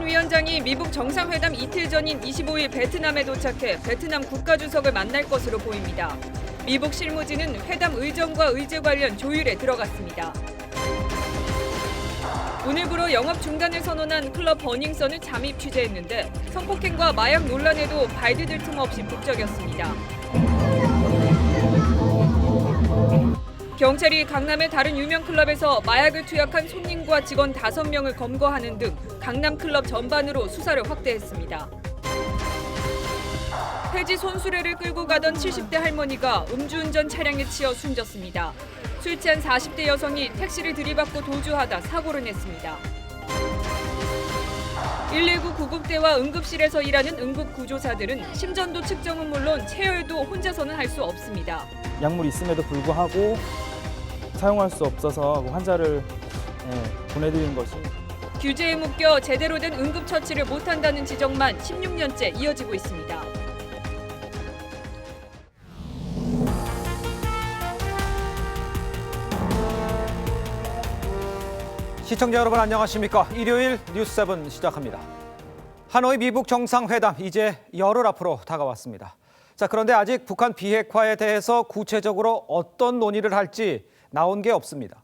위원장이 미국 정상회담 이틀 전인 25일 베트남에 도착해 베트남 국가주석을 만날 것으로 보입니다. 미국 실무진은 회담 의정과 의제 관련 조율에 들어갔습니다. 오늘부로 영업 중단을 선언한 클럽 버닝썬을 잠입 취재했는데 성폭행과 마약 논란에도 발디딜 틈 없이 북적였습니다. 경찰이 강남의 다른 유명 클럽에서 마약을 투약한 손님과 직원 5명을 검거하는 등 강남 클럽 전반으로 수사를 확대했습니다. 폐지 손수레를 끌고 가던 70대 할머니가 음주운전 차량에 치여 숨졌습니다. 술 취한 40대 여성이 택시를 들이받고 도주하다 사고를 냈습니다. 119 구급대와 응급실에서 일하는 응급구조사들은 심전도 측정은 물론 체열도 혼자서는 할 수 없습니다. 약물이 있음에도 불구하고 사용할 수 없어서 환자를 보내드리는 것이 규제에 묶여 제대로 된 응급처치를 못한다는 지적만 16년째 이어지고 있습니다. 시청자 여러분 안녕하십니까? 일요일 뉴스7 시작합니다. 하노이 미북 정상회담 이제 열흘 앞으로 다가왔습니다. 자, 그런데 아직 북한 비핵화에 대해서 구체적으로 어떤 논의를 할지 나온 게 없습니다.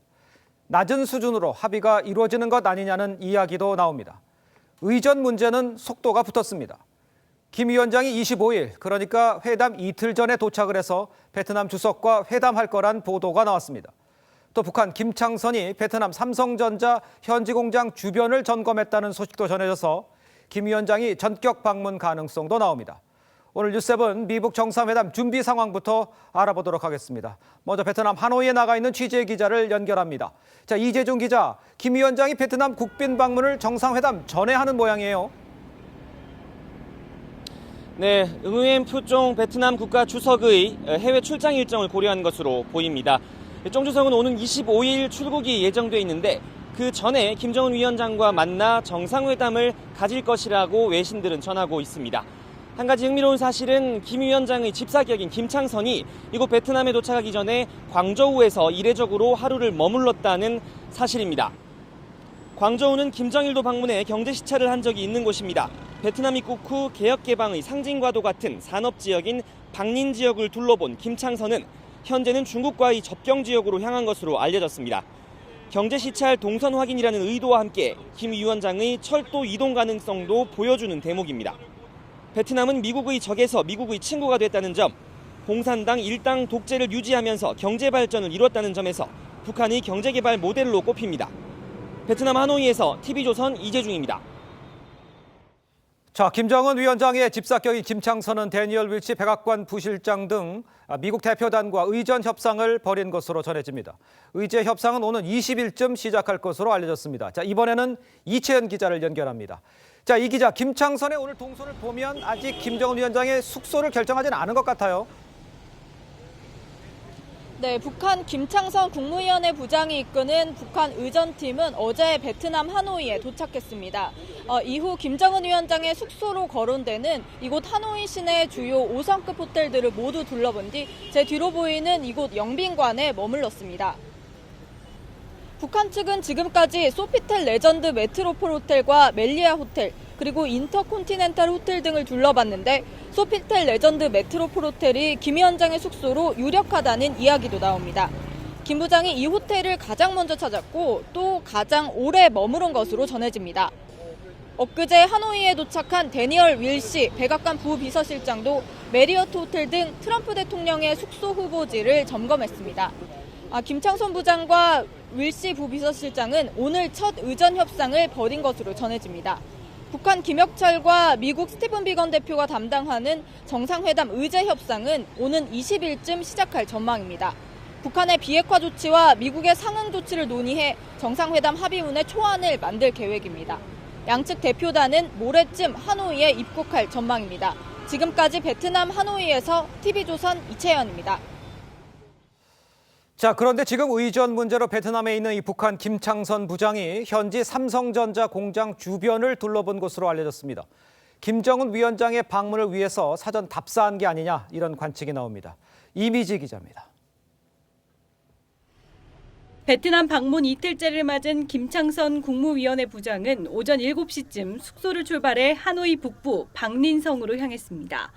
낮은 수준으로 합의가 이루어지는 것 아니냐는 이야기도 나옵니다. 의전 문제는 속도가 붙었습니다. 김 위원장이 25일, 그러니까 회담 이틀 전에 도착을 해서 베트남 주석과 회담할 거란 보도가 나왔습니다. 또 북한 김창선이 베트남 삼성전자 현지 공장 주변을 점검했다는 소식도 전해져서 김 위원장이 전격 방문 가능성도 나옵니다. 오늘 뉴스7 미북 정상회담 준비 상황부터 알아보도록 하겠습니다. 먼저 베트남 하노이에 나가 있는 취재 기자를 연결합니다. 자, 이재준 기자, 김 위원장이 베트남 국빈 방문을 정상회담 전에 하는 모양이에요. 네, 응우엔 표종 베트남 국가 주석의 해외 출장 일정을 고려한 것으로 보입니다. 정 주석은 오는 25일 출국이 예정돼 있는데 그 전에 김정은 위원장과 만나 정상회담을 가질 것이라고 외신들은 전하고 있습니다. 한 가지 흥미로운 사실은 김 위원장의 집사격인 김창선이 이곳 베트남에 도착하기 전에 광저우에서 이례적으로 하루를 머물렀다는 사실입니다. 광저우는 김정일도 방문해 경제 시찰을 한 적이 있는 곳입니다. 베트남 입국 후 개혁 개방의 상징과도 같은 산업 지역인 박린 지역을 둘러본 김창선은 현재는 중국과의 접경 지역으로 향한 것으로 알려졌습니다. 경제 시찰 동선 확인이라는 의도와 함께 김 위원장의 철도 이동 가능성도 보여주는 대목입니다. 베트남은 미국의 적에서 미국의 친구가 됐다는 점, 공산당 일당 독재를 유지하면서 경제 발전을 이뤘다는 점에서 북한의 경제개발 모델로 꼽힙니다. 베트남 하노이에서 TV조선 이재중입니다. 자, 김정은 위원장의 집사격인 김창선은 데니얼 윌치 백악관 부실장 등 미국 대표단과 의전 협상을 벌인 것으로 전해집니다. 의제 협상은 오는 20일쯤 시작할 것으로 알려졌습니다. 자, 이번에는 이채연 기자를 연결합니다. 자, 이 기자, 김창선의 오늘 동선을 보면 아직 김정은 위원장의 숙소를 결정하지는 않은 것 같아요. 네, 북한 김창선 국무위원회 부장이 이끄는 북한 의전팀은 어제 베트남 하노이에 도착했습니다. 이후 김정은 위원장의 숙소로 거론되는 이곳 하노이 시내 주요 5성급 호텔들을 모두 둘러본 뒤 제 뒤로 보이는 이곳 영빈관에 머물렀습니다. 북한 측은 지금까지 소피텔 레전드 메트로폴 호텔과 멜리아 호텔, 그리고 인터콘티넨탈 호텔 등을 둘러봤는데 소피텔 레전드 메트로폴 호텔이 김 위원장의 숙소로 유력하다는 이야기도 나옵니다. 김 부장이 이 호텔을 가장 먼저 찾았고 또 가장 오래 머무른 것으로 전해집니다. 엊그제 하노이에 도착한 데니얼 윌시 백악관 부비서실장도 메리어트 호텔 등 트럼프 대통령의 숙소 후보지를 점검했습니다. 김창선 부장과 윌시 부비서실장은 오늘 첫 의전 협상을 벌인 것으로 전해집니다. 북한 김혁철과 미국 스티븐 비건 대표가 담당하는 정상회담 의제 협상은 오는 20일쯤 시작할 전망입니다. 북한의 비핵화 조치와 미국의 상응 조치를 논의해 정상회담 합의문의 초안을 만들 계획입니다. 양측 대표단은 모레쯤 하노이에 입국할 전망입니다. 지금까지 베트남 하노이에서 TV조선 이채연입니다. 자, 그런데 지금 의전 문제로 베트남에 있는 이 북한 김창선 부장이 현지 삼성전자 공장 주변을 둘러본 것으로 알려졌습니다. 김정은 위원장의 방문을 위해서 사전 답사한 게 아니냐, 이런 관측이 나옵니다. 이미지 기자입니다. 베트남 방문 이틀째를 맞은 김창선 국무위원회 부장은 오전 7시쯤 숙소를 출발해 하노이 북부 박린성으로 향했습니다.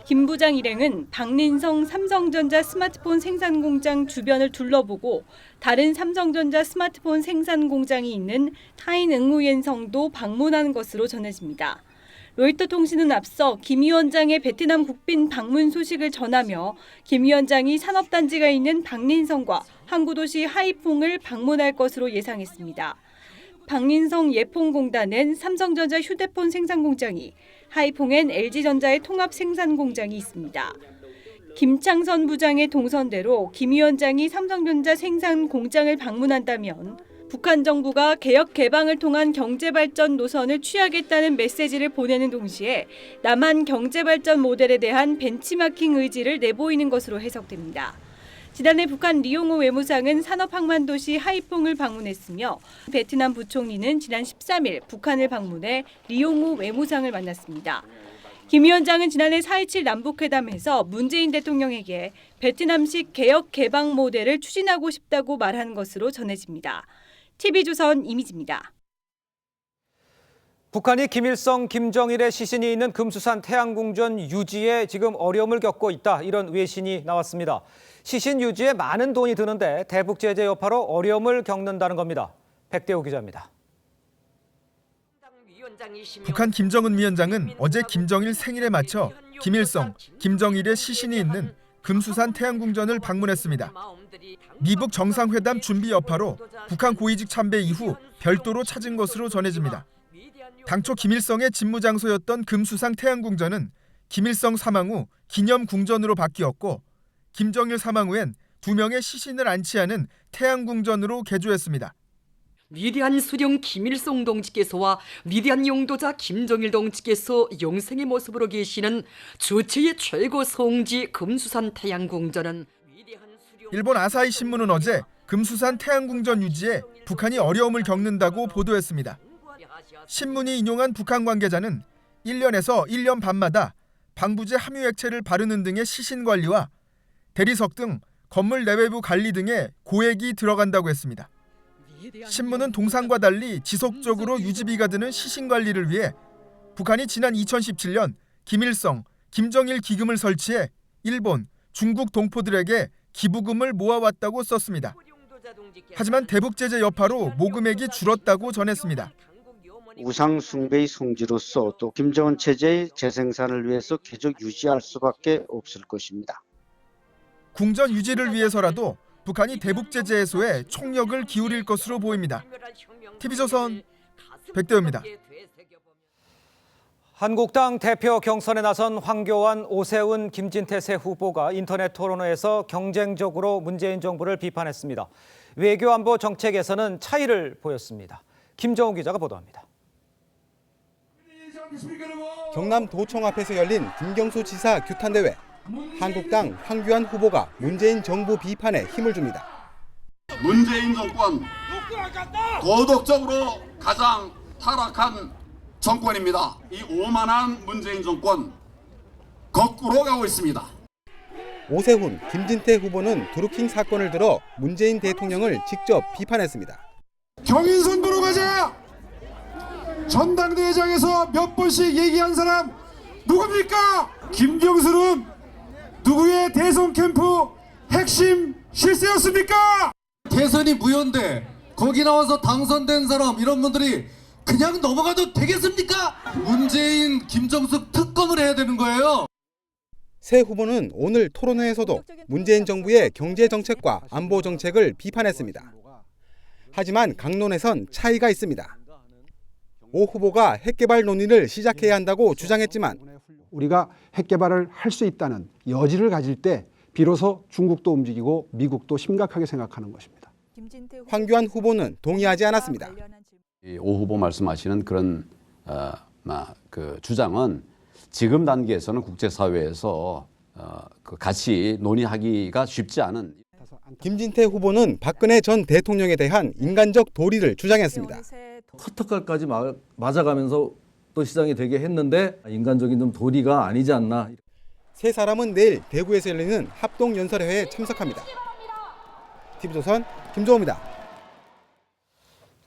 김 부장 일행은 박린성 삼성전자 스마트폰 생산 공장 주변을 둘러보고 다른 삼성전자 스마트폰 생산 공장이 있는 타인 응우옌성도 방문한 것으로 전해집니다. 로이터 통신은 앞서 김 위원장의 베트남 국빈 방문 소식을 전하며 김 위원장이 산업단지가 있는 박린성과 항구도시 하이퐁을 방문할 것으로 예상했습니다. 박린성 예퐁공단엔 삼성전자 휴대폰 생산 공장이, 하이퐁엔 LG전자의 통합 생산 공장이 있습니다. 김창선 부장의 동선대로 김 위원장이 삼성전자 생산 공장을 방문한다면 북한 정부가 개혁 개방을 통한 경제 발전 노선을 취하겠다는 메시지를 보내는 동시에 남한 경제 발전 모델에 대한 벤치마킹 의지를 내보이는 것으로 해석됩니다. 지난해 북한 리용호 외무상은 산업항만도시 하이퐁을 방문했으며 베트남 부총리는 지난 13일 북한을 방문해 리용호 외무상을 만났습니다. 김 위원장은 지난해 4.27 남북회담에서 문재인 대통령에게 베트남식 개혁 개방 모델을 추진하고 싶다고 말한 것으로 전해집니다. TV조선 이미지입니다. 북한이 김일성, 김정일의 시신이 있는 금수산 태양궁전 유지에 지금 어려움을 겪고 있다. 이런 외신이 나왔습니다. 시신 유지에 많은 돈이 드는데 대북 제재 여파로 어려움을 겪는다는 겁니다. 백대호 기자입니다. 북한 김정은 위원장은 어제 김정일 생일에 맞춰 김일성, 김정일의 시신이 있는 금수산 태양궁전을 방문했습니다. 미북 정상회담 준비 여파로 북한 고위직 참배 이후 별도로 찾은 것으로 전해집니다. 당초 김일성의 집무 장소였던 금수산 태양궁전은 김일성 사망 후 기념궁전으로 바뀌었고 김정일 사망 후엔 2명의 시신을 안치하는 태양궁전으로 개조했습니다. 위대한 수령 김일성 동지께서와 위대한 용도자 김정일 동지께서 영생의 모습으로 계시는 주체의 최고 성지 금수산 태양궁전은 일본 아사히 신문은 어제 금수산 태양궁전 유지에 북한이 어려움을 겪는다고 보도했습니다. 신문이 인용한 북한 관계자는 1년에서 1년 반마다 방부제 함유 액체를 바르는 등의 시신 관리와 대리석 등 건물 내외부 관리 등에 고액이 들어간다고 했습니다. 신문은 동상과 달리 지속적으로 유지비가 드는 시신 관리를 위해 북한이 지난 2017년 김일성, 김정일 기금을 설치해 일본, 중국 동포들에게 기부금을 모아왔다고 썼습니다. 하지만 대북 제재 여파로 모금액이 줄었다고 전했습니다. 우상 숭배의 성지로서 또 김정은 체제의 재생산을 위해서 계속 유지할 수밖에 없을 것입니다. 궁전 유지를 위해서라도 북한이 대북 제재 해소에 총력을 기울일 것으로 보입니다. TV조선 백대호입니다. 한국당 대표 경선에 나선 황교안, 오세훈, 김진태 세 후보가 인터넷 토론회에서 경쟁적으로 문재인 정부를 비판했습니다. 외교안보 정책에서는 차이를 보였습니다. 김정우 기자가 보도합니다. 경남도청 앞에서 열린 김경수 지사 규탄대회. 한국당 황교안 후보가 문재인 정부 비판에 힘을 줍니다. 문재인 정권 도덕적으로 가장 타락한 정권입니다. 이 오만한 문재인 정권 거꾸로 가고 있습니다. 오세훈, 김진태 후보는 드루킹 사건을 들어 문재인 대통령을 직접 비판했습니다. 경인선도로 가자! 전당대회장에서 몇 번씩 얘기한 사람 누굽니까? 김경수는 누구의 대선 캠프 핵심 실세였습니까? 대선이 무효인데 거기 나와서 당선된 사람 이런 분들이 그냥 넘어가도 되겠습니까? 문재인, 김정숙 특검을 해야 되는 거예요. 새 후보는 오늘 토론회에서도 문재인 정부의 경제 정책과 안보 정책을 비판했습니다. 하지만 강론에선 차이가 있습니다. 오 후보가 핵개발 논의를 시작해야 한다고 주장했지만 우리가 핵개발을 할 수 있다는 여지를 가질 때 비로소 중국도 움직이고 미국도 심각하게 생각하는 것입니다. 황교안 후보는 동의하지 않았습니다. 오 후보 말씀하시는 그런 주장은 지금 단계에서는 국제사회에서 같이 논의하기가 쉽지 않은. 김진태 후보는 박근혜 전 대통령에 대한 인간적 도리를 주장했습니다. 커터칼까지 맞아가면서 또 시장이 되게 했는데 인간적인 좀 도리가 아니지 않나. 세 사람은 내일 대구에서 열리는 합동연설회에 참석합니다. TV조선 김종호입니다.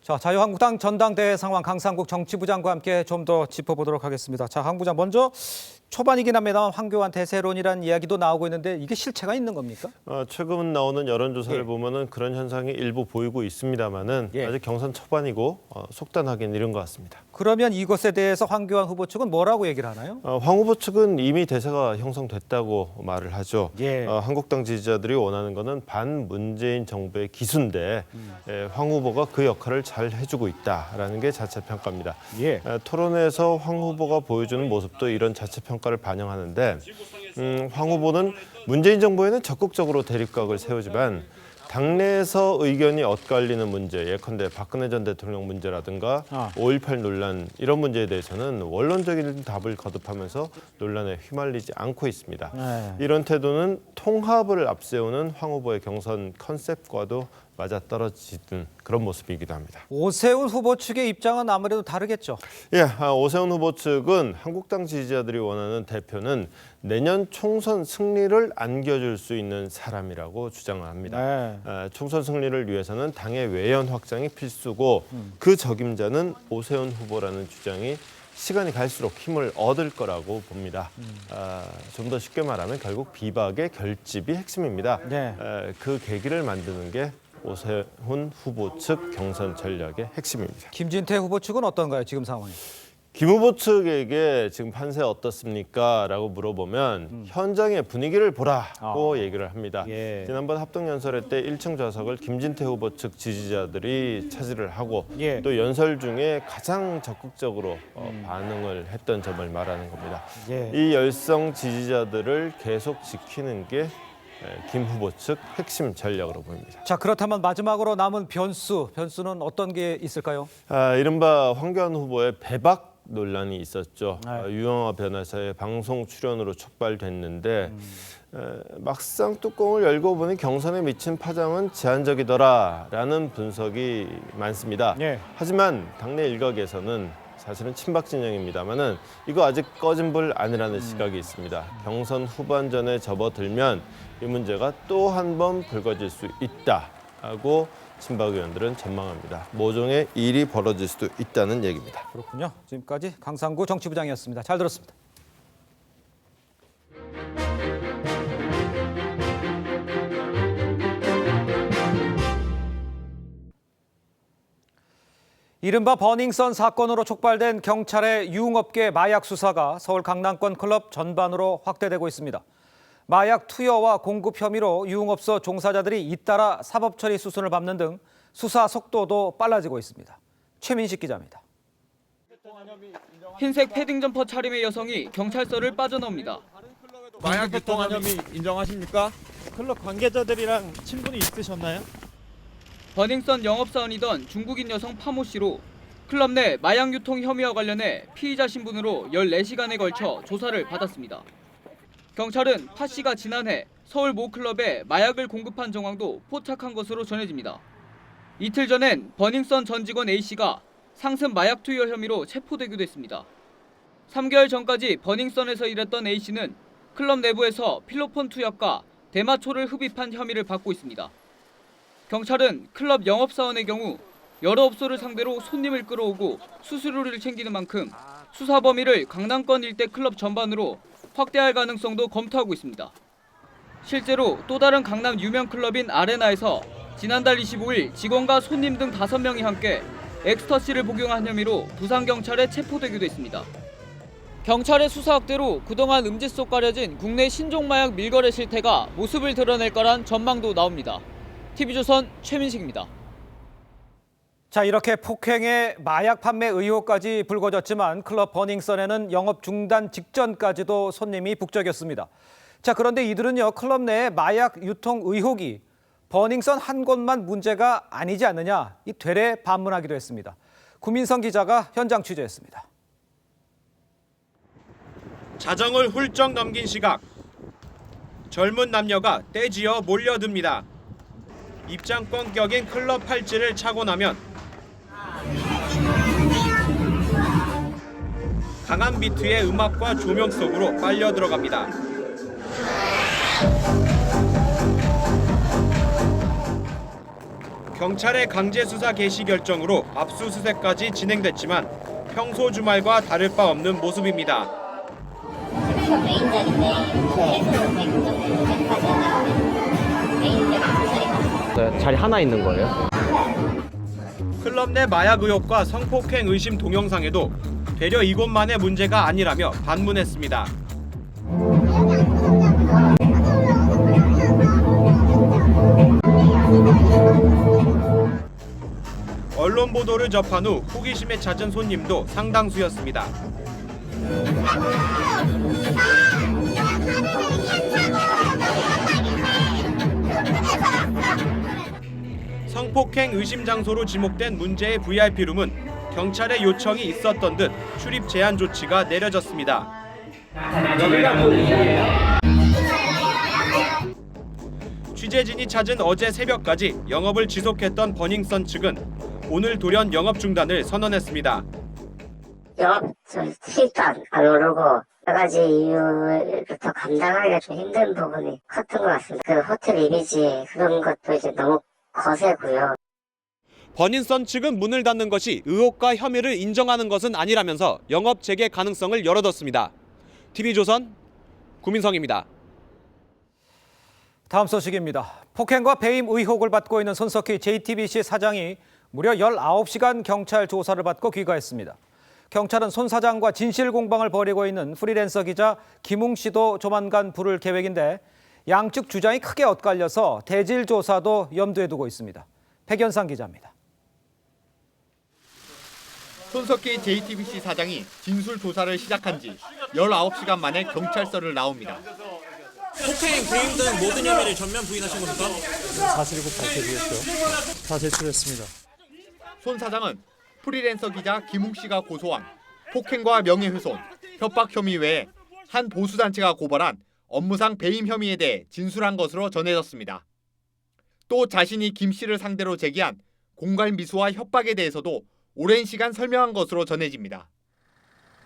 자, 자유한국당 전당대회 상황 강상국 정치부장과 함께 좀 더 짚어보도록 하겠습니다. 자, 강 부장 먼저 초반이긴 합니다만 황교안 대세론이라는 이야기도 나오고 있는데 이게 실체가 있는 겁니까? 최근 나오는 여론조사를 보면은 그런 현상이 일부 보이고 있습니다만은 아직 경선 초반이고 속단하기는 이른 것 같습니다. 그러면 이것에 대해서 황교안 후보 측은 뭐라고 얘기를 하나요? 황 후보 측은 이미 대세가 형성됐다고 말을 하죠. 한국당 지지자들이 원하는 것은 반 문재인 정부의 기수인데 황 후보가 그 역할을 잘 해주고 있다라는 게 자체평가입니다. 토론회에서 황 후보가 보여주는 모습도 이런 자체평가를 반영하는데 황 후보는 문재인 정부에는 적극적으로 대립각을 세우지만 당내에서 의견이 엇갈리는 문제, 예컨대 박근혜 전 대통령 문제라든가 5.18 논란 이런 문제에 대해서는 원론적인 답을 거듭하면서 논란에 휘말리지 않고 있습니다. 이런 태도는 통합을 앞세우는 황 후보의 경선 컨셉과도 맞아떨어지는 그런 모습이기도 합니다. 오세훈 후보 측의 입장은 아무래도 다르겠죠? 오세훈 후보 측은 한국당 지지자들이 원하는 대표는 내년 총선 승리를 안겨줄 수 있는 사람이라고 주장을 합니다. 총선 승리를 위해서는 당의 외연 확장이 필수고 그 적임자는 오세훈 후보라는 주장이 시간이 갈수록 힘을 얻을 거라고 봅니다. 좀 더 쉽게 말하면 결국 비박의 결집이 핵심입니다. 그 계기를 만드는 게 오세훈 후보 측 경선 전략의 핵심입니다. 김진태 후보 측은 어떤가요, 지금 상황이? 김 후보 측에게 지금 판세 어떻습니까? 라고 물어보면 현장의 분위기를 보라고 얘기를 합니다. 지난번 합동연설회 때 1층 좌석을 김진태 후보 측 지지자들이 차지를 하고 또 연설 중에 가장 적극적으로 반응을 했던 점을 말하는 겁니다. 이 열성 지지자들을 계속 지키는 게 김 후보 측 핵심 전략으로 보입니다. 자, 그렇다면 마지막으로 남은 변수는 어떤 게 있을까요? 이른바 황교안 후보의 배박 논란이 있었죠. 유영아 변호사의 방송 출연으로 촉발됐는데 막상 뚜껑을 열고 보니 경선에 미친 파장은 제한적이더라라는 분석이 많습니다. 하지만 당내 일각에서는 사실은 친박 진영입니다만은 이거 아직 꺼진 불 아니라는 시각이 있습니다. 경선 후반전에 접어들면 이 문제가 또 한 번 불거질 수 있다고 친박 의원들은 전망합니다. 모종의 일이 벌어질 수도 있다는 얘기입니다. 그렇군요. 지금까지 강상구 정치부장이었습니다. 잘 들었습니다. 이른바 버닝썬 사건으로 촉발된 경찰의 유흥업계 마약 수사가 서울 강남권 클럽 전반으로 확대되고 있습니다. 마약 투여와 공급 혐의로 유흥업소 종사자들이 잇따라 사법처리 수순을 밟는 등 수사 속도도 빨라지고 있습니다. 최민식 기자입니다. 흰색 패딩 점퍼 차림의 여성이 경찰서를 빠져나옵니다. 마약 유통 혐의 인정하십니까? 클럽 관계자들이랑 친분이 있으셨나요? 버닝썬 영업사원이던 중국인 여성 파모 씨로 클럽 내 마약 유통 혐의와 관련해 피의자 신분으로 14시간에 걸쳐 조사를 받았습니다. 경찰은 파 씨가 지난해 서울 모 클럽에 마약을 공급한 정황도 포착한 것으로 전해집니다. 이틀 전엔 버닝썬 전 직원 A 씨가 상습 마약 투여 혐의로 체포되기도 했습니다. 3개월 전까지 버닝썬에서 일했던 A 씨는 클럽 내부에서 필로폰 투약과 대마초를 흡입한 혐의를 받고 있습니다. 경찰은 클럽 영업사원의 경우 여러 업소를 상대로 손님을 끌어오고 수수료를 챙기는 만큼 수사 범위를 강남권 일대 클럽 전반으로 확대할 가능성도 검토하고 있습니다. 실제로 또 다른 강남 유명 클럽인 아레나에서 지난달 25일 직원과 손님 등 5명이 함께 엑스터시를 복용한 혐의로 부산경찰에 체포되기도 했습니다. 경찰의 수사 확대로 그동안 음지 속 가려진 국내 신종마약 밀거래 실태가 모습을 드러낼 거란 전망도 나옵니다. TV조선 최민식입니다. 자, 이렇게 폭행의 마약 판매 의혹까지 불거졌지만 클럽 버닝썬에는 영업 중단 직전까지도 손님이 북적였습니다. 자, 그런데 이들은요, 클럽 내에 마약 유통 의혹이 버닝썬 한 곳만 문제가 아니지 않느냐, 이 되레 반문하기도 했습니다. 구민성 기자가 현장 취재했습니다. 자정을 훌쩍 넘긴 시각, 젊은 남녀가 떼지어 몰려듭니다. 입장권 격인 클럽 팔찌를 차고 나면 강한 비트의 음악과 조명 속으로 빨려 들어갑니다. 경찰의 강제 수사 개시 결정으로 압수수색까지 진행됐지만 평소 주말과 다를 바 없는 모습입니다. 자리 하나 있는 거예요? 클럽 내 마약 의혹과 성폭행 의심 동영상에도 되려 이곳만의 문제가 아니라며 반문했습니다. 언론 보도를 접한 후 호기심에 잦은 손님도 상당수였습니다. 성폭행 의심 장소로 지목된 문제의 VIP룸은 경찰의 요청이 있었던 듯 출입 제한 조치가 내려졌습니다. 취재진이 찾은 어제 새벽까지 영업을 지속했던 버닝썬 측은 오늘 돌연 영업 중단을 선언했습니다. 영업 수익도 안 오르고 여러 가지 이유부터 감당하기가 좀 힘든 부분이 컸던 것 같습니다. 그 호텔 이미지 그런 것도 이제 너무 거세고요. 버닝썬 측은 문을 닫는 것이 의혹과 혐의를 인정하는 것은 아니라면서 영업 재개 가능성을 열어뒀습니다. TV조선 구민성입니다. 다음 소식입니다. 폭행과 배임 의혹을 받고 있는 손석희 JTBC 사장이 무려 19시간 경찰 조사를 받고 귀가했습니다. 경찰은 손 사장과 진실 공방을 벌이고 있는 프리랜서 기자 김웅 씨도 조만간 부를 계획인데 양측 주장이 크게 엇갈려서 대질 조사도 염두에 두고 있습니다. 백연상 기자입니다. 손석희 JTBC 사장이 진술 조사를 시작한 지 19시간 만에 경찰서를 나옵니다. 폭행, 배임 등 모든 혐의를 전면 부인하신 겁니까? 사실이고 밝혀지겠죠. 다 제출했습니다. 손 사장은 프리랜서 기자 김웅 씨가 고소한 폭행과 명예훼손, 협박 혐의 외에 한 보수단체가 고발한 업무상 배임 혐의에 대해 진술한 것으로 전해졌습니다. 또 자신이 김 씨를 상대로 제기한 공갈 미수와 협박에 대해서도 오랜 시간 설명한 것으로 전해집니다.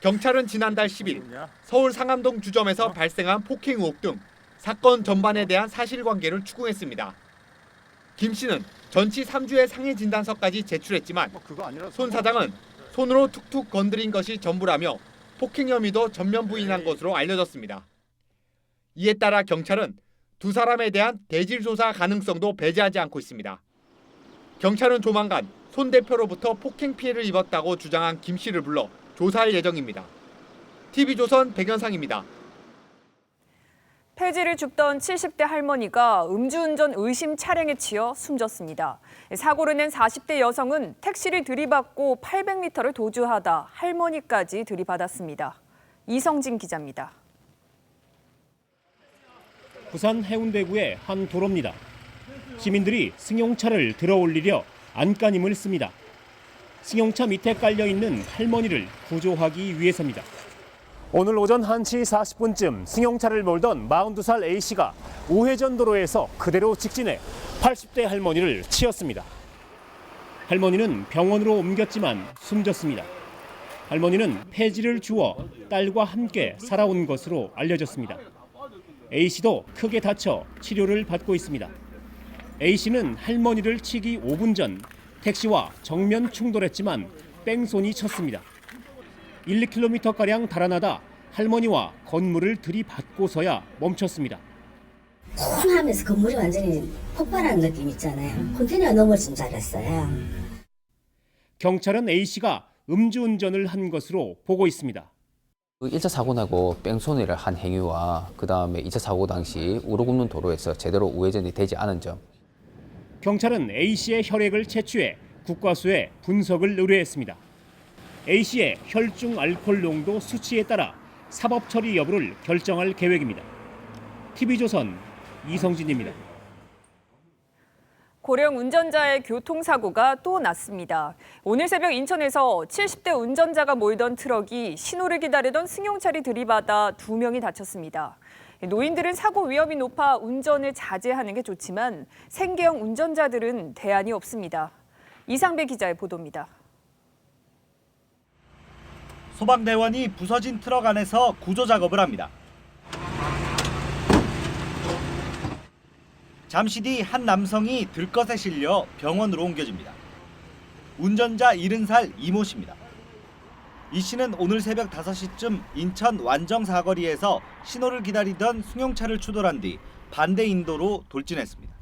경찰은 지난달 10일 서울 상암동 주점에서 발생한 폭행 의혹 등 사건 전반에 대한 사실관계를 추궁했습니다. 김 씨는 전치 3주의 상해 진단서까지 제출했지만 손 사장은 손으로 툭툭 건드린 것이 전부라며 폭행 혐의도 전면 부인한 것으로 알려졌습니다. 이에 따라 경찰은 두 사람에 대한 대질 조사 가능성도 배제하지 않고 있습니다. 경찰은 조만간 손 대표로부터 폭행 피해를 입었다고 주장한 김 씨를 불러 조사할 예정입니다. TV조선 백연상입니다. 폐지를 줍던 70대 할머니가 음주운전 의심 차량에 치여 숨졌습니다. 사고를 낸 40대 여성은 택시를 들이받고 800m를 도주하다 할머니까지 들이받았습니다. 이성진 기자입니다. 부산 해운대구의 한 도로입니다. 시민들이 승용차를 들어올리려 안간힘을 씁니다. 승용차 밑에 깔려있는 할머니를 구조하기 위해서입니다. 오늘 오전 1시 40분쯤 승용차를 몰던 42살 A씨가 우회전 도로에서 그대로 직진해 80대 할머니를 치었습니다. 할머니는 병원으로 옮겼지만 숨졌습니다. 할머니는 폐지를 주워 딸과 함께 살아온 것으로 알려졌습니다. A씨도 크게 다쳐 치료를 받고 있습니다. A씨는 할머니를 치기 5분 전 택시와 정면 충돌했지만 뺑소니 쳤습니다. 1~2km가량 달아나다 할머니와 건물을 들이받고서야 멈췄습니다. 쿵 하면서 건물이 완전히 폭발한 느낌 있잖아요. 컨테이너 넘어진 줄 알았어요. 경찰은 A씨가 음주운전을 한 것으로 보고 있습니다. 1차 사고 나고 뺑소니를 한 행위와 그다음에 2차 사고 당시 우로 굽는 도로에서 제대로 우회전이 되지 않은 점. 경찰은 A씨의 혈액을 채취해 국과수에 분석을 의뢰했습니다. A씨의 혈중 알코올 농도 수치에 따라 사법 처리 여부를 결정할 계획입니다. TV조선 이성진입니다. 고령 운전자의 교통사고가 또 났습니다. 오늘 새벽 인천에서 70대 운전자가 몰던 트럭이 신호를 기다리던 승용차를 들이받아 2명이 다쳤습니다. 노인들은 사고 위험이 높아 운전을 자제하는 게 좋지만 생계형 운전자들은 대안이 없습니다. 이상배 기자의 보도입니다. 소방대원이 부서진 트럭 안에서 구조 작업을 합니다. 잠시 뒤 한 남성이 들것에 실려 병원으로 옮겨집니다. 운전자 70살 이모 씨입니다. 이 씨는 오늘 새벽 5시쯤 인천 완정 사거리에서 신호를 기다리던 승용차를 추돌한 뒤 반대 인도로 돌진했습니다.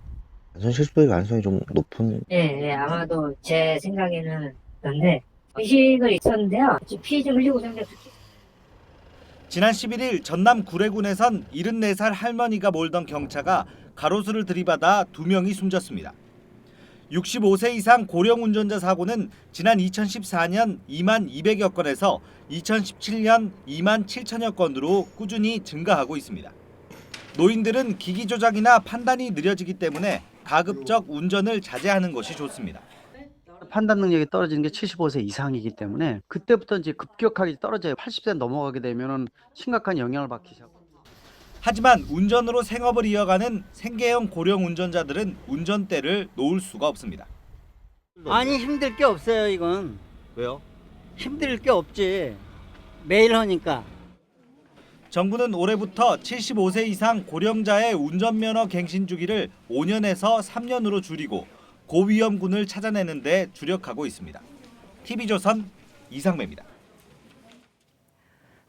안전 실수의 가능성이 좀 높은. 네, 아마도 제 생각에는 그런데 의식을 잊었는데요. 피 좀 흘리고 생겼어요. 지난 11일 전남 구례군에선 74살 할머니가 몰던 경차가 가로수를 들이받아 2명이 숨졌습니다. 65세 이상 고령 운전자 사고는 지난 2014년 2만 200여 건에서 2017년 2만 7천여 건으로 꾸준히 증가하고 있습니다. 노인들은 기기 조작이나 판단이 느려지기 때문에 가급적 운전을 자제하는 것이 좋습니다. 판단 능력이 떨어지는 게 75세 이상이기 때문에 그때부터 이제 급격하게 떨어져요. 80세 넘어가게 되면은 심각한 영향을 받기 시작합니다. 하지만 운전으로 생업을 이어가는 생계형 고령 운전자들은 운전대를 놓을 수가 없습니다. 아니 힘들 게 없어요 이건. 왜요? 힘들 게 없지. 매일 하니까. 정부는 올해부터 75세 이상 고령자의 운전면허 갱신 주기를 5년에서 3년으로 줄이고 고위험군을 찾아내는 데 주력하고 있습니다. TV조선 이상배입니다.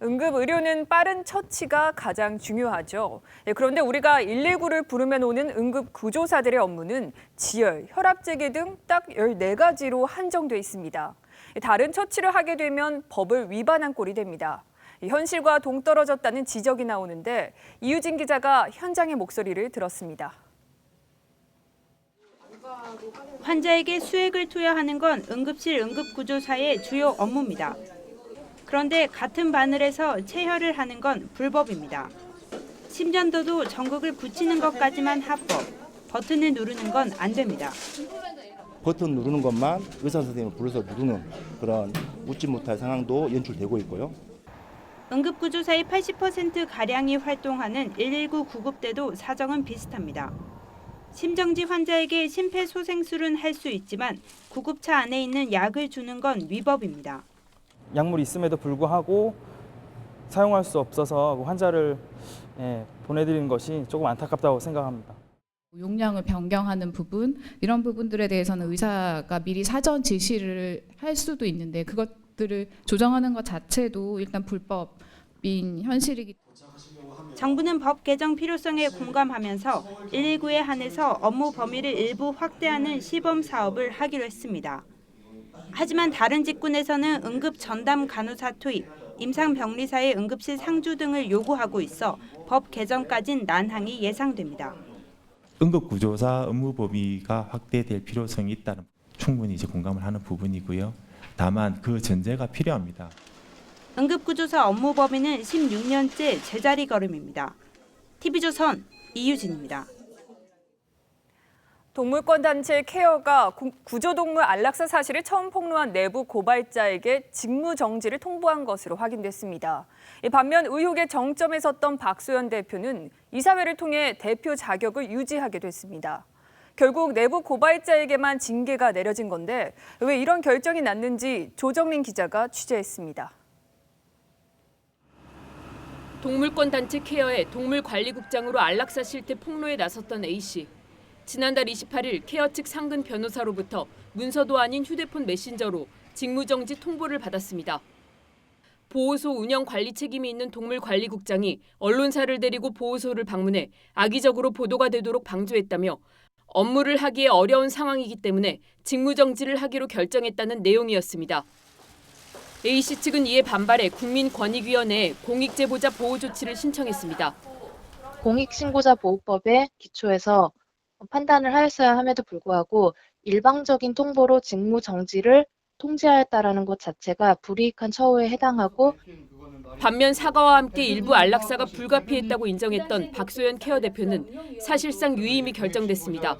응급의료는 빠른 처치가 가장 중요하죠. 그런데 우리가 119를 부르면 오는 응급구조사들의 업무는 지혈, 혈압재기 등 딱 14가지로 한정돼 있습니다. 다른 처치를 하게 되면 법을 위반한 꼴이 됩니다. 현실과 동떨어졌다는 지적이 나오는데 이유진 기자가 현장의 목소리를 들었습니다. 환자에게 수액을 투여하는 건 응급실 응급구조사의 주요 업무입니다. 그런데 같은 바늘에서 체혈을 하는 건 불법입니다. 심전도도 전극을 붙이는 것까지만 합법, 버튼을 누르는 건 안 됩니다. 버튼 누르는 것만 의사 선생님을 불러서 누르는 그런 묻지 못할 상황도 연출되고 있고요. 응급구조사의 80%가량이 활동하는 119 구급대도 사정은 비슷합니다. 심정지 환자에게 심폐소생술은 할 수 있지만 구급차 안에 있는 약을 주는 건 위법입니다. 약물이 있음에도 불구하고 사용할 수 없어서 환자를 보내드리는 것이 조금 안타깝다고 생각합니다. 용량을 변경하는 부분, 이런 부분들에 대해서는 의사가 미리 사전 지시를 할 수도 있는데 그것들을 조정하는 것 자체도 일단 불법인 현실이기 때문에 정부는 법 개정 필요성에 공감하면서 119에 한해서 업무 범위를 일부 확대하는 시범 사업을 하기로 했습니다. 하지만 다른 직군에서는 응급 전담 간호사 투입, 임상병리사의 응급실 상주 등을 요구하고 있어 법 개정까진 난항이 예상됩니다. 응급구조사 업무 범위가 확대될 필요성이 있다는 충분히 이제 공감을 하는 부분이고요. 다만 그 전제가 필요합니다. 응급구조사 업무 범위는 16년째 제자리 걸음입니다. TV조선 이유진입니다. 동물권 단체 케어가 구조동물 안락사 사실을 처음 폭로한 내부 고발자에게 직무 정지를 통보한 것으로 확인됐습니다. 반면 의혹의 정점에 섰던 박소연 대표는 이사회를 통해 대표 자격을 유지하게 됐습니다. 결국 내부 고발자에게만 징계가 내려진 건데 왜 이런 결정이 났는지 조정민 기자가 취재했습니다. 동물권 단체 케어의 동물관리국장으로 안락사 실태 폭로에 나섰던 A씨. 지난달 28일 케어 측 상근 변호사로부터 문서도 아닌 휴대폰 메신저로 직무정지 통보를 받았습니다. 보호소 운영 관리 책임이 있는 동물관리국장이 언론사를 데리고 보호소를 방문해 악의적으로 보도가 되도록 방조했다며 업무를 하기에 어려운 상황이기 때문에 직무정지를 하기로 결정했다는 내용이었습니다. A씨 측은 이에 반발해 국민권익위원회에 공익제보자 보호 조치를 신청했습니다. 공익신고자 보호법에 기초해서 판단을 하였어야 함에도 불구하고 일방적인 통보로 직무 정지를 통지하였다라는 것 자체가 불이익한 처우에 해당하고 반면 사과와 함께 일부 안락사가 불가피했다고 인정했던 박소연 케어 대표는 사실상 유임이 결정됐습니다.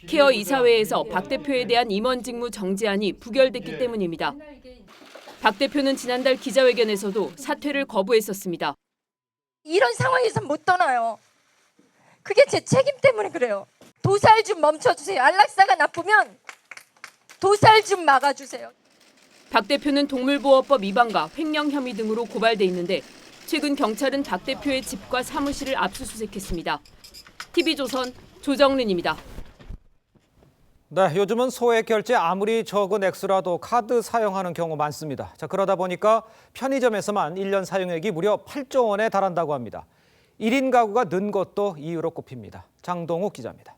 케어 이사회에서 박 대표에 대한 임원 직무 정지안이 부결됐기 때문입니다. 박 대표는 지난달 기자회견에서도 사퇴를 거부했었습니다. 이런 상황에서 못 떠나요. 그게 제 책임 때문에 그래요. 도살 좀 멈춰주세요. 안락사가 나쁘면 도살 좀 막아주세요. 박 대표는 동물보호법 위반과 횡령 혐의 등으로 고발돼 있는데 최근 경찰은 박 대표의 집과 사무실을 압수수색했습니다. TV조선 조정린입니다. 네, 요즘은 소액 결제 아무리 적은 액수라도 카드 사용하는 경우 많습니다. 자, 그러다 보니까 편의점에서만 1년 사용액이 무려 8조 원에 달한다고 합니다. 1인 가구가 는 것도 이유로 꼽힙니다. 장동욱 기자입니다.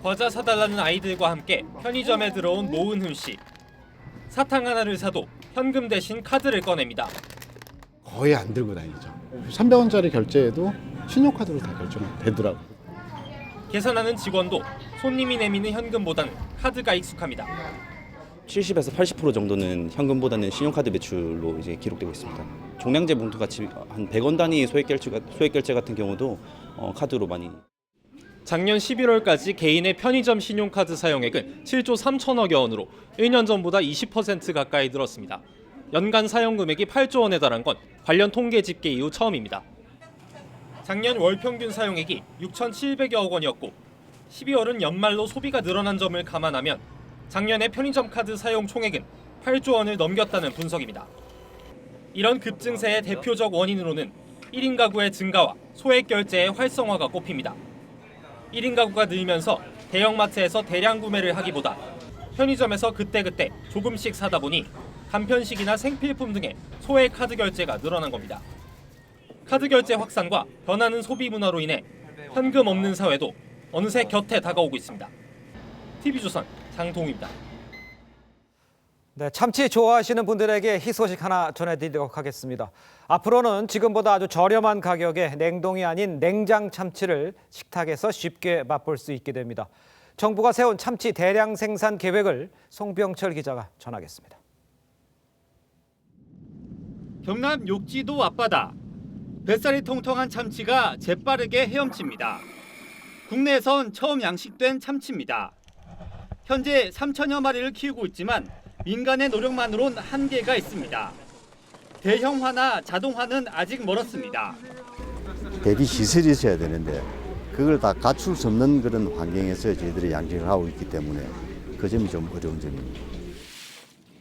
과자 사달라는 아이들과 함께 편의점에 들어온 노은훈 씨. 사탕 하나를 사도 현금 대신 카드를 꺼냅니다. 거의 안 들고 다니죠. 300원짜리 결제해도 신용카드로 다 결제가 되더라고요. 계산하는 직원도 손님이 내미는 현금보다는 카드가 익숙합니다. 70에서 80% 정도는 현금보다는 신용카드 매출로 이제 기록되고 있습니다. 종량제 봉투 같이 한 100원 단위 소액 결제 같은 경우도 카드로 많이. 작년 11월까지 개인의 편의점 신용카드 사용액은 7조 3천억여 원으로 1년 전보다 20% 가까이 늘었습니다. 연간 사용 금액이 8조 원에 달한 건 관련 통계 집계 이후 처음입니다. 작년 월 평균 사용액이 6,700여억 원이었고 12월은 연말로 소비가 늘어난 점을 감안하면 작년의 편의점 카드 사용 총액은 8조 원을 넘겼다는 분석입니다. 이런 급증세의 대표적 원인으로는 1인 가구의 증가와 소액 결제의 활성화가 꼽힙니다. 1인 가구가 늘면서 대형마트에서 대량 구매를 하기보다 편의점에서 그때그때 조금씩 사다 보니 간편식이나 생필품 등의 소액 카드 결제가 늘어난 겁니다. 카드 결제 확산과 변하는 소비 문화로 인해 현금 없는 사회도 어느새 곁에 다가오고 있습니다. TV조선 장동우입니다. 네, 참치 좋아하시는 분들에게 희소식 하나 전해드리도록 하겠습니다. 앞으로는 지금보다 아주 저렴한 가격에 냉동이 아닌 냉장 참치를 식탁에서 쉽게 맛볼 수 있게 됩니다. 정부가 세운 참치 대량 생산 계획을 송병철 기자가 전하겠습니다. 경남 욕지도 앞바다. 뱃살이 통통한 참치가 재빠르게 헤엄칩니다. 국내에선 처음 양식된 참치입니다. 현재 3천여 마리를 키우고 있지만 민간의 노력만으론 한계가 있습니다. 대형화나 자동화는 아직 멀었습니다. 대비 시설이 있어야 되는데 그걸 다 갖출 수 없는 그런 환경에서 저희들이 양식을 하고 있기 때문에 그 점이 좀 어려운 점입니다.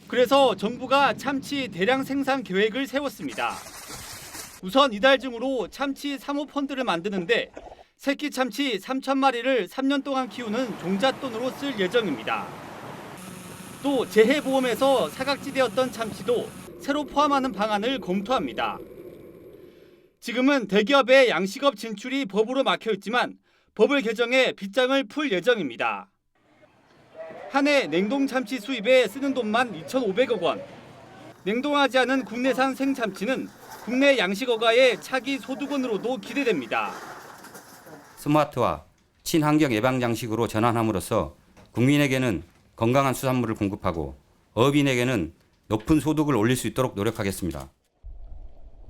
그래서 정부가 참치 대량 생산 계획을 세웠습니다. 우선 이달 중으로 참치 사모펀드를 만드는데 새끼 참치 3천 마리를 3년 동안 키우는 종잣돈으로 쓸 예정입니다. 또 재해보험에서 사각지대였던 참치도 새로 포함하는 방안을 검토합니다. 지금은 대기업의 양식업 진출이 법으로 막혀있지만 법을 개정해 빗장을 풀 예정입니다. 한 해 냉동 참치 수입에 쓰는 돈만 2,500억 원. 냉동하지 않은 국내산 생참치는 국내 양식어가의 차기 소득원으로도 기대됩니다. 스마트화, 친환경 예방 양식으로 전환함으로써 국민에게는 건강한 수산물을 공급하고 어업인에게는 높은 소득을 올릴 수 있도록 노력하겠습니다.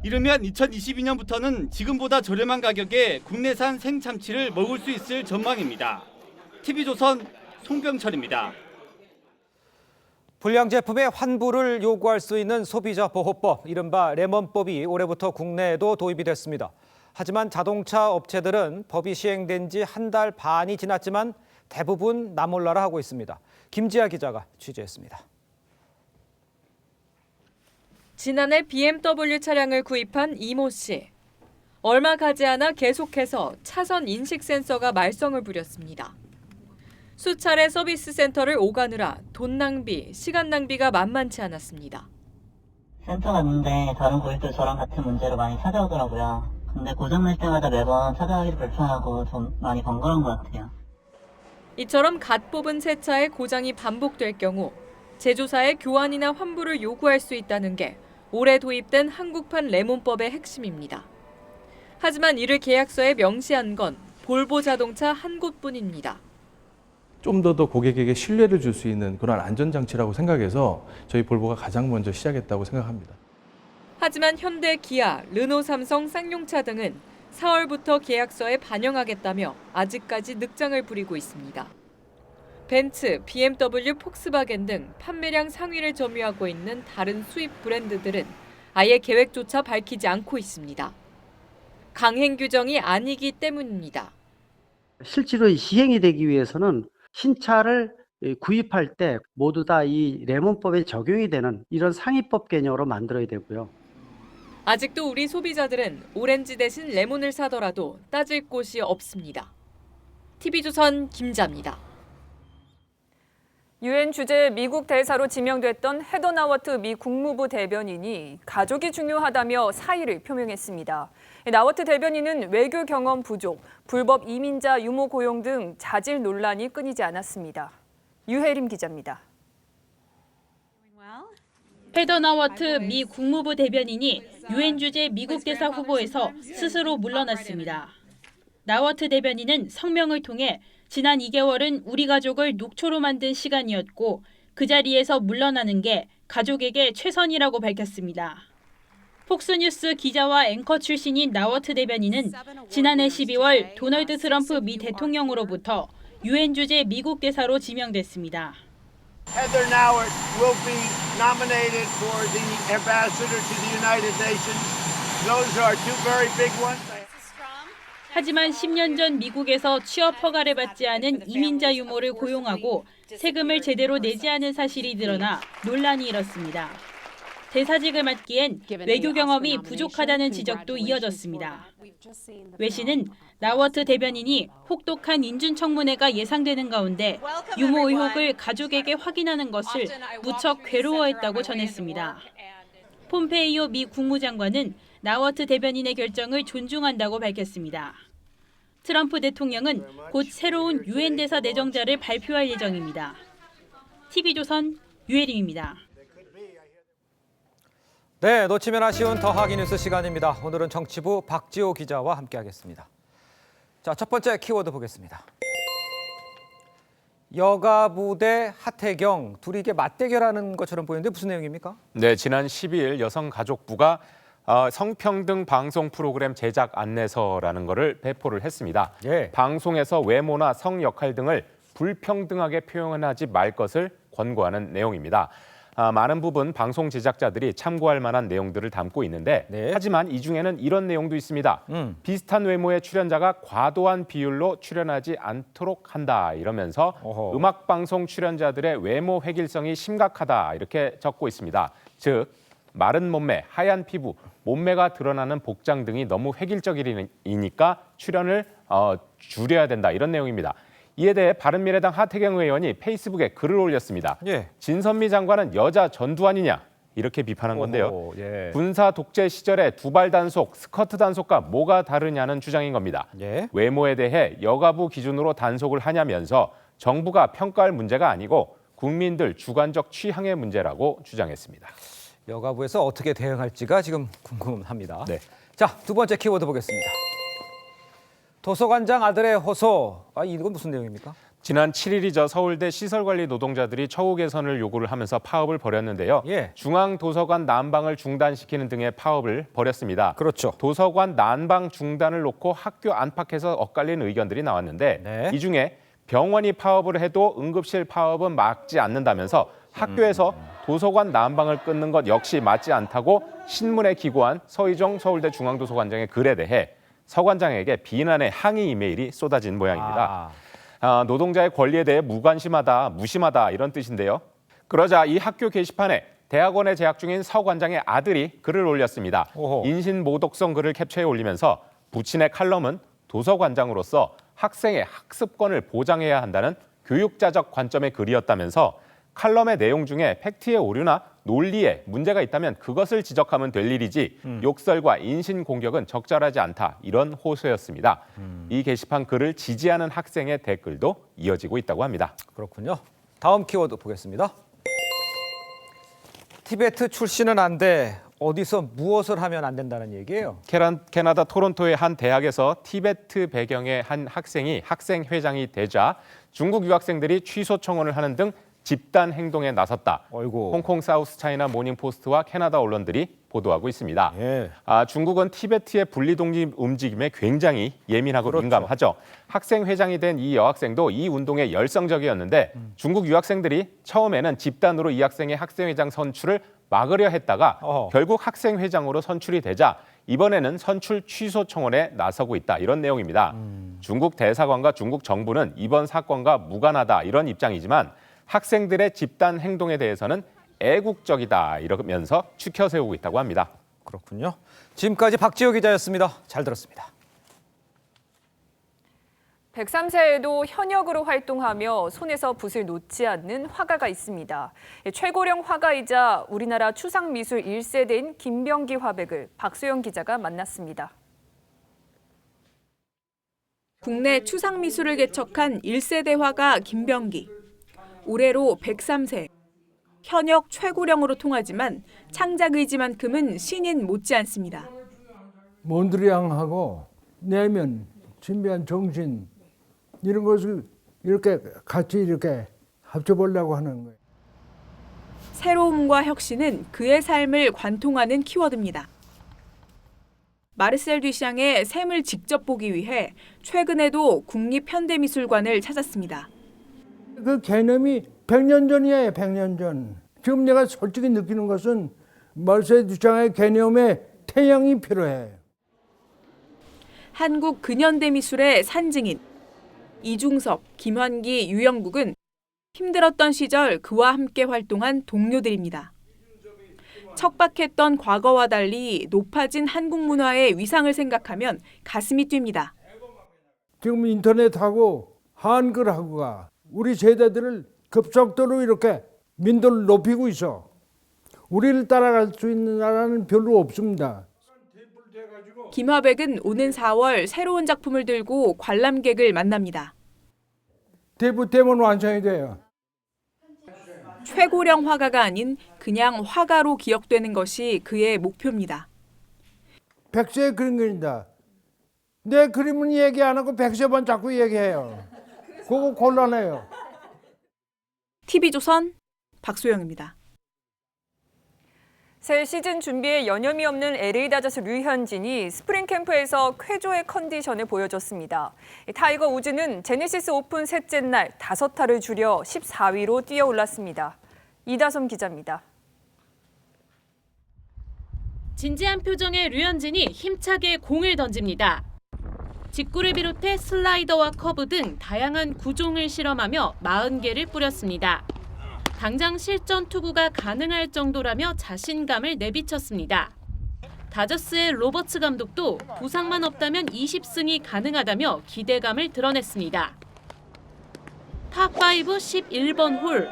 이르면 2022년부터는 지금보다 저렴한 가격에 국내산 생참치를 먹을 수 있을 전망입니다. TV조선 송병철입니다. 불량 제품의 환불을 요구할 수 있는 소비자 보호법, 이른바 레몬법이 올해부터 국내에도 도입이 됐습니다. 하지만 자동차 업체들은 법이 시행된 지 한 달 반이 지났지만 대부분 나몰라라 하고 있습니다. 김지아 기자가 취재했습니다. 지난해 BMW 차량을 구입한 이모 씨. 얼마 가지 않아 계속해서 차선 인식 센서가 말썽을 부렸습니다. 수차례 서비스 센터를 오가느라 돈 낭비, 시간 낭비가 만만치 않았습니다. 센터가 있는데 다른 고객도 저랑 같은 문제로 많이 찾아오더라고요. 근데 고장날 때마다 매번 찾아가기도 불편하고 좀 많이 번거로운 것 같아요. 이처럼 갓 뽑은 새 차의 고장이 반복될 경우 제조사의 교환이나 환불을 요구할 수 있다는 게 올해 도입된 한국판 레몬법의 핵심입니다. 하지만 이를 계약서에 명시한 건 볼보 자동차 한 곳뿐입니다. 좀 더 고객에게 신뢰를 줄 수 있는 그런 안전장치라고 생각해서 저희 볼보가 가장 먼저 시작했다고 생각합니다. 하지만 현대, 기아, 르노, 삼성, 쌍용차 등은 4월부터 계약서에 반영하겠다며 아직까지 늑장을 부리고 있습니다. 벤츠, BMW, 폭스바겐 등 판매량 상위를 점유하고 있는 다른 수입 브랜드들은 아예 계획조차 밝히지 않고 있습니다. 강행 규정이 아니기 때문입니다. 실제로 시행이 되기 위해서는 신차를 구입할 때 모두 다 이 레몬법에 적용이 되는 이런 상위법 개념으로 만들어야 되고요. 아직도 우리 소비자들은 오렌지 대신 레몬을 사더라도 따질 곳이 없습니다. TV조선 김자입니다. 유엔 주재 미국 대사로 지명됐던 헤더 나워트 미 국무부 대변인이 가족이 중요하다며 사의를 표명했습니다. 나워트 대변인은 외교 경험 부족, 불법 이민자 유모 고용 등 자질 논란이 끊이지 않았습니다. 유혜림 기자입니다. 헤더 나워트 미 국무부 대변인이 유엔 주재 미국 대사 후보에서 스스로 물러났습니다. 나워트 대변인은 성명을 통해 지난 2개월은 우리 가족을 녹초로 만든 시간이었고 그 자리에서 물러나는 게 가족에게 최선이라고 밝혔습니다. 폭스뉴스 기자와 앵커 출신인 나워트 대변인은 지난해 12월 도널드 트럼프 미 대통령으로부터 유엔 주재 미국 대사로 지명됐습니다. Heather Nauert will be nominated for the ambassador to the United Nations. Those are two very big ones. 하지만 10년 전 미국에서 취업 허가를 받지 않은 이민자 유모를 고용하고 세금을 제대로 내지 않은 사실이 드러나 논란이 일었습니다. 대사직을 맡기엔 외교 경험이 부족하다는 지적도 이어졌습니다. 웨 씨는 나워트 대변인이 혹독한 인준청문회가 예상되는 가운데 유모 의혹을 가족에게 확인하는 것을 무척 괴로워했다고 전했습니다. 폼페이오 미 국무장관은 나워트 대변인의 결정을 존중한다고 밝혔습니다. 트럼프 대통령은 곧 새로운 유엔 대사 내정자를 발표할 예정입니다. TV조선 유혜림입니다. 네, 놓치면 아쉬운 더하기 뉴스 시간입니다. 오늘은 정치부 박지호 기자와 함께하겠습니다. 자, 첫 번째 키워드 보겠습니다. 여가부 대 하태경, 둘이 이게 맞대결하는 것처럼 보이는데 무슨 내용입니까? 네, 지난 12일 여성가족부가 성평등 방송 프로그램 제작 안내서라는 것을 배포를 했습니다. 예. 방송에서 외모나 성 역할 등을 불평등하게 표현하지 말 것을 권고하는 내용입니다. 많은 부분 방송 제작자들이 참고할 만한 내용들을 담고 있는데 하지만 이 중에는 이런 내용도 있습니다. 비슷한 외모의 출연자가 과도한 비율로 출연하지 않도록 한다 이러면서 음악방송 출연자들의 외모 획일성이 심각하다 이렇게 적고 있습니다. 즉 마른 몸매, 하얀 피부, 몸매가 드러나는 복장 등이 너무 획일적이니까 출연을 줄여야 된다 이런 내용입니다. 이에 대해 바른미래당 하태경 의원이 페이스북에 글을 올렸습니다. 예. 진선미 장관은 여자 전두환이냐 이렇게 비판한 건데요. 예. 군사 독재 시절에 두발 단속, 스커트 단속과 뭐가 다르냐는 주장인 겁니다. 예. 외모에 대해 여가부 기준으로 단속을 하냐면서 정부가 평가할 문제가 아니고 국민들 주관적 취향의 문제라고 주장했습니다. 여가부에서 어떻게 대응할지가 지금 궁금합니다. 네. 자, 두 번째 키워드 보겠습니다. 도서관장 아들의 호소. 이건 무슨 내용입니까? 지난 7일이죠. 서울대 시설관리 노동자들이 처우 개선을 요구를 하면서 파업을 벌였는데요. 예. 중앙도서관 난방을 중단시키는 등의 파업을 벌였습니다. 그렇죠. 도서관 난방 중단을 놓고 학교 안팎에서 엇갈린 의견들이 나왔는데 이 중에 병원이 파업을 해도 응급실 파업은 막지 않는다면서 학교에서 도서관 난방을 끊는 것 역시 맞지 않다고 신문에 기고한 서희정 서울대 중앙도서관장의 글에 대해 서 관장에게 비난의 항의 이메일이 쏟아진 모양입니다. 노동자의 권리에 대해 무관심하다, 무심하다 이런 뜻인데요. 그러자 이 학교 게시판에 대학원에 재학 중인 서 관장의 아들이 글을 올렸습니다. 인신모독성 글을 캡처해 올리면서 부친의 칼럼은 도서관장으로서 학생의 학습권을 보장해야 한다는 교육자적 관점의 글이었다면서 칼럼의 내용 중에 팩트의 오류나 논리에 문제가 있다면 그것을 지적하면 될 일이지 욕설과 인신공격은 적절하지 않다 이런 호소였습니다. 이 게시판 글을 지지하는 학생의 댓글도 이어지고 있다고 합니다. 그렇군요. 다음 키워드 보겠습니다. 티베트 출신은 안 돼. 어디서 무엇을 하면 안 된다는 얘기예요? 캐나다 토론토의 한 대학에서 티베트 배경의 한 학생이 학생회장이 되자 중국 유학생들이 취소 청원을 하는 등 집단 행동에 나섰다. 홍콩 사우스 차이나 모닝포스트와 캐나다 언론들이 보도하고 있습니다. 중국은 티베트의 분리독립 움직임에 굉장히 예민하고 민감하죠. 학생회장이 된 이 여학생도 이 운동에 열성적이었는데 중국 유학생들이 처음에는 집단으로 이 학생의 학생회장 선출을 막으려 했다가 결국 학생회장으로 선출이 되자 이번에는 선출 취소 청원에 나서고 있다. 이런 내용입니다. 중국 대사관과 중국 정부는 이번 사건과 무관하다. 이런 입장이지만 학생들의 집단 행동에 대해서는 애국적이다 이러면서 추켜 세우고 있다고 합니다. 그렇군요. 지금까지 박지호 기자였습니다. 잘 들었습니다. 103세에도 현역으로 활동하며 손에서 붓을 놓지 않는 화가가 있습니다. 최고령 화가이자 우리나라 추상미술 1세대인 김병기 화백을 박소영 기자가 만났습니다. 국내 추상미술을 개척한 1세대 화가 김병기. 올해로 103세. 현역 최고령으로 통하지만 창작 의지만큼은 신인 못지않습니다. 몬드리앙하고 내면, 신비한 정신 이런 것을 이렇게 같이 이렇게 합쳐보려고 하는 거예요. 새로움과 혁신은 그의 삶을 관통하는 키워드입니다. 마르셀 듀샹의 샘을 직접 보기 위해 최근에도 국립현대미술관을 찾았습니다. 그 개념이 100년 전이에요, 100년 전. 지금 내가 솔직히 느끼는 것은 마르셀 듀샹의 개념에 태양이 필요해. 한국 근현대 미술의 산증인 이중섭, 김환기, 유영국은 힘들었던 시절 그와 함께 활동한 동료들입니다. 척박했던 과거와 달리 높아진 한국 문화의 위상을 생각하면 가슴이 뜁니다. 지금 인터넷하고 한글하고가 우리 세대들을 급속도로 이렇게 민도를 높이고 있어. 우리를 따라갈 수 있는 나라는 별로 없습니다. 김화백은 오는 4월 새로운 작품을 들고 관람객을 만납니다. 대부되면 완성이 돼요. 최고령 화가가 아닌 그냥 화가로 기억되는 것이 그의 목표입니다. 100세 그림 그린다. 내 그림은 얘기 안 하고 100세만 자꾸 얘기해요. 그거 곤란해요. TV조선 박소영입니다. 새 시즌 준비에 여념이 없는 LA 다저스 류현진이 스프링 캠프에서 쾌조의 컨디션을 보여줬습니다. 타이거 우즈는 제네시스 오픈 셋째 날 5타를 줄여 14위로 뛰어올랐습니다. 이다솜 기자입니다. 진지한 표정의 류현진이 힘차게 공을 던집니다. 직구를 비롯해 슬라이더와 커브 등 다양한 구종을 실험하며 40개를 뿌렸습니다. 당장 실전 투구가 가능할 정도라며 자신감을 내비쳤습니다. 다저스의 로버츠 감독도 부상만 없다면 20승이 가능하다며 기대감을 드러냈습니다. 탑5 11번 홀.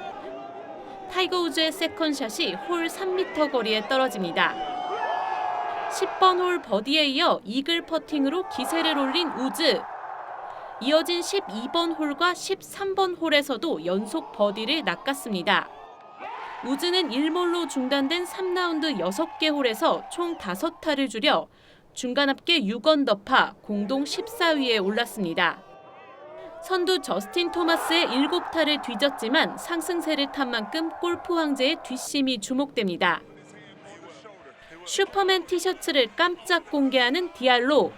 타이거 우즈의 세컨샷이 홀 3m 거리에 떨어집니다. 10번 홀 버디에 이어 이글 퍼팅으로 기세를 올린 우즈. 이어진 12번 홀과 13번 홀에서도 연속 버디를 낚았습니다. 우즈는 1몰로 중단된 3라운드 6개 홀에서 총 5타를 줄여 중간 합계 6언더파 공동 14위에 올랐습니다. 선두 저스틴 토마스의 7타를 뒤졌지만 상승세를 탄 만큼 골프 황제의 뒷심이 주목됩니다. 슈퍼맨 티셔츠를 깜짝 공개하는 디알로.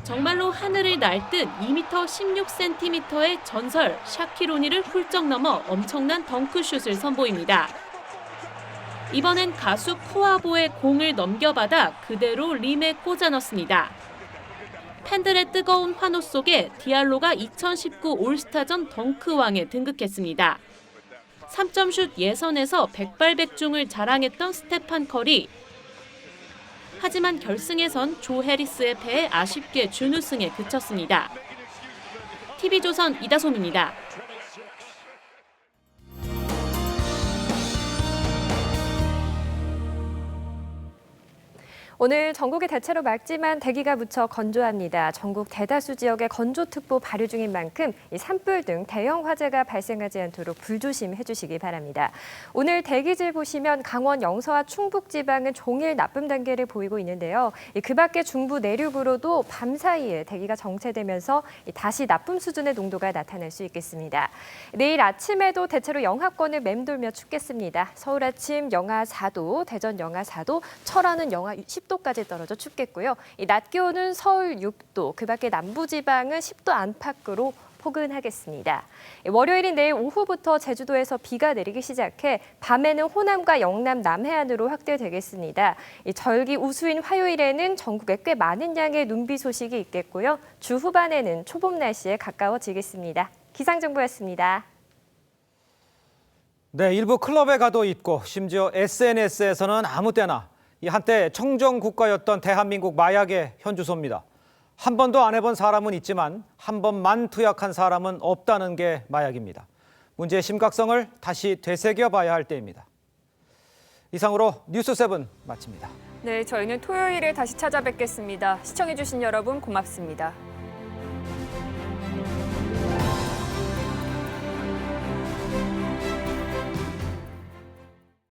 정말로 하늘을 날 듯 2m 16cm의 전설 샤키로니를 훌쩍 넘어 엄청난 덩크슛을 선보입니다. 이번엔 가수 쿠아보의 공을 넘겨받아 그대로 림에 꽂아 넣습니다. 팬들의 뜨거운 환호 속에 디알로가 2019 올스타전 덩크왕에 등극했습니다. 3점슛 예선에서 백발백중을 자랑했던 스테판 커리. 하지만 결승에선 조 해리스의 패에 아쉽게 준우승에 그쳤습니다. TV조선 이다솜입니다. 오늘 전국이 대체로 맑지만 대기가 무척 건조합니다. 전국 대다수 지역에 건조특보 발효 중인 만큼 이 산불 등 대형 화재가 발생하지 않도록 불조심해 주시기 바랍니다. 오늘 대기질 보시면 강원 영서와 충북 지방은 종일 나쁨 단계를 보이고 있는데요. 그 밖에 중부 내륙으로도 밤 사이에 대기가 정체되면서 다시 나쁨 수준의 농도가 나타날 수 있겠습니다. 내일 아침에도 대체로 영하권을 맴돌며 춥겠습니다. 서울 아침 영하 4도, 대전 영하 4도, 철원은 영하 10도까지 떨어져 춥겠고요. 이 낮 기온은 서울 6도, 그 밖에 남부지방은 10도 안팎으로 포근하겠습니다. 월요일인 내일 오후부터 제주도에서 비가 내리기 시작해 밤에는 호남과 영남 남해안으로 확대되겠습니다. 이 절기 우수인 화요일에는 전국에 꽤 많은 양의 눈비 소식이 있겠고요. 주 후반에는 초봄 날씨에 가까워지겠습니다. 기상정보였습니다. 네, 일부 클럽에 가도 있고 심지어 SNS에서는 아무 때나 이 한때 청정 국가였던 대한민국 마약의 현주소입니다. 한 번도 안 해본 사람은 있지만 한 번만 투약한 사람은 없다는 게 마약입니다. 문제의 심각성을 다시 되새겨봐야 할 때입니다. 이상으로 뉴스7 마칩니다. 네, 저희는 토요일에 다시 찾아뵙겠습니다. 시청해주신 여러분 고맙습니다.